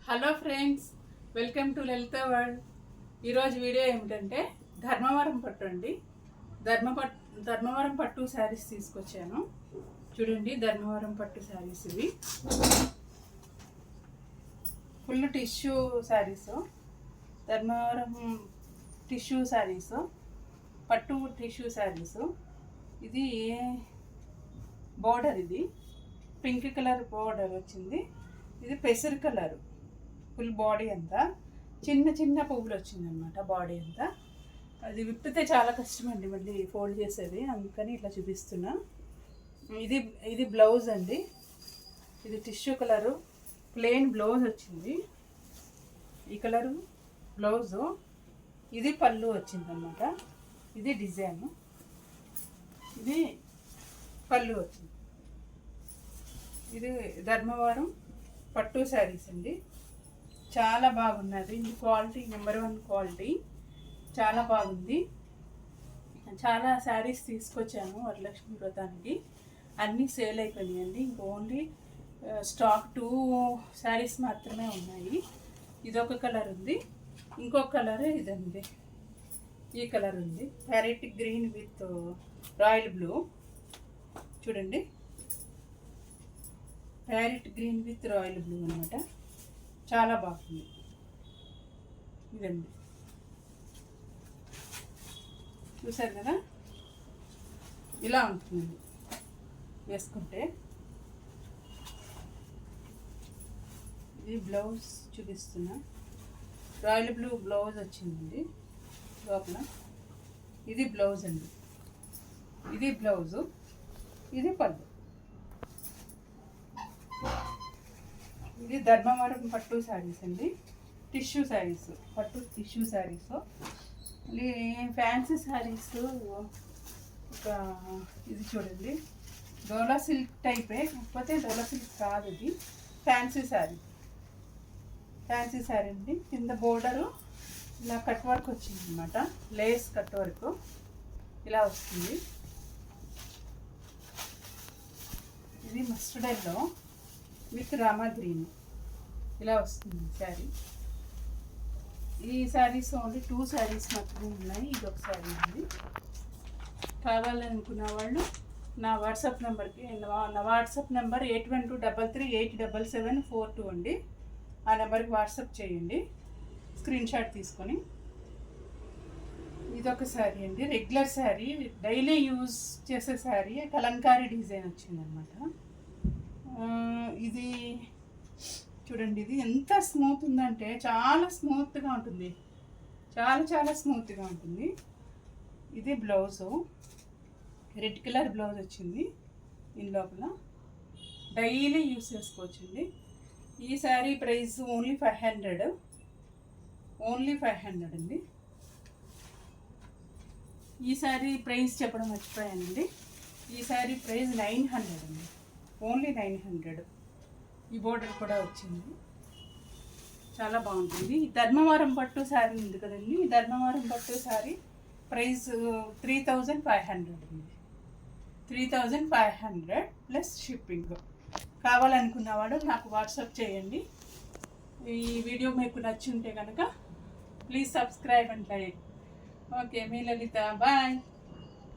Hello friends, welcome to Lalitha world. ఈరోజు video ఏమిటంటే ధర్మవరం పట్టు అండి. ధర్మవరం పట్టు శారీస్ తీసుకొచ్చాను. చూడండి, ధర్మవరం పట్టు శారీస్ ఇవి. Full tissue saris, Dharmavaram tissue saris, పట్టు టిష్యూ శారీస్. ఇది బోర్డర్, ఇది పింక్ కలర్ బోర్డర్ వచ్చింది. ఇది పెసర్ కలర్. ఫుల్ బాడీ అంతా చిన్న చిన్న పువ్వులు వచ్చిందనమాట. బాడీ అంతా అది విప్పితే చాలా కష్టమండి మళ్ళీ ఫోల్డ్ చేసేది, అందుకని ఇట్లా చూపిస్తున్నా. ఇది బ్లౌజ్ అండి. ఇది టిష్యూ కలరు, ప్లెయిన్ బ్లౌజ్ వచ్చింది. ఈ కలరు బ్లౌజు. ఇది పళ్ళు వచ్చిందనమాట. ఇది డిజైన్. ఇది పళ్ళు వచ్చింది. ఇది ధర్మవరం పట్టు శారీస్ అండి. చాలా బాగున్నది. ఇది క్వాలిటీ నెంబర్ 1 క్వాలిటీ. చాలా బాగుంది. చాలా శారీస్ తీసుకొచ్చాను వరలక్ష్మి వ్రతానికి. అన్నీ సేల్ అయిపోయినాయండి. ఇంక ఓన్లీ స్టాక్ 2 శారీస్ మాత్రమే ఉన్నాయి. ఇదొక కలర్ ఉంది, ఇంకొక కలర్ ఇదండి. ఈ కలర్ ఉంది, parrot green with royal blue. చూడండి, parrot green with royal blue అనమాట. చాలా బాగుంది. ఇదండి, చూసారు కదా, ఇలా ఉంటుంది వేసుకుంటే. ఇది బ్లౌజ్ చూపిస్తున్నా. రాయల్ బ్లూ బ్లౌజ్ వచ్చిందండి లోపల. ఇది బ్లౌజ్ అండి. ఇది బ్లౌజు, ఇది పళ్ళు. ఇది ధర్మవరం పట్టు శారీస్ అండి. టిష్యూ శారీస్, పట్టు టిష్యూ శారీస్. మళ్ళీ ఫ్యాన్సీ శారీస్ ఒక ఇది చూడండి, డోలా సిల్క్ టైపే, కాకపోతే డోలా సిల్క్ కాదు, ఇది ఫ్యాన్సీ శారీ. ఫ్యాన్సీ శారీ అండి. కింద బోర్డరు ఇలా కట్ వర్క్ వచ్చింది అనమాట. లేస్ కట్ వర్క్ ఇలా వస్తుంది. ఇది mustard yellow with Rama green ఇలా వస్తుంది శారీ. ఈ శారీస్ ఓన్లీ 2 శారీస్ మాత్రమే ఉన్నాయి. ఇది ఒక శారీ ఉంది. కావాలనుకున్న వాళ్ళు నా వాట్సాప్ నెంబర్కి, నా వాట్సాప్ నెంబర్ 8123387742 అండి. ఆ నెంబర్కి వాట్సాప్ చేయండి, స్క్రీన్ షాట్ తీసుకొని. ఇదొక శారీ అండి, రెగ్యులర్ శారీ, డైలీ యూజ్ చేసే శారీ. కలంకారీ డిజైన్ వచ్చిందనమాట. ఇది చూడండి, ఇది ఎంత స్మూత్ ఉందంటే చాలా స్మూత్గా ఉంటుంది. చాలా చాలా స్మూత్గా ఉంటుంది. ఇది బ్లౌజు, రెడ్ కలర్ బ్లౌజ్ వచ్చింది. దీని లోపల డైలీ యూస్ చేసుకోవచ్చండి. ఈ శారీ ప్రైస్ ఓన్లీ 500. ఓన్లీ 500 అండి. ఈ శారీ ప్రైస్ చెప్పడం మర్చిపోయానండి. ఈ శారీ ప్రైస్ 900 అండి. ఓన్లీ 900. ఈ బోర్డర్ కూడా వచ్చింది. చాలా బాగుంటుంది. ధర్మవరం పట్టు శారీ ఉంది కదండి, ఈ ధర్మవరం పట్టు శారీ ప్రైస్ 3500 ఉంది. 3500 ప్లస్ షిప్పింగ్. కావాలనుకున్నవాడు నాకు వాట్సాప్ చేయండి. ఈ వీడియో మీకు నచ్చి ఉంటే కనుక please subscribe and like. Okay, మీ లలిత, బాయ్.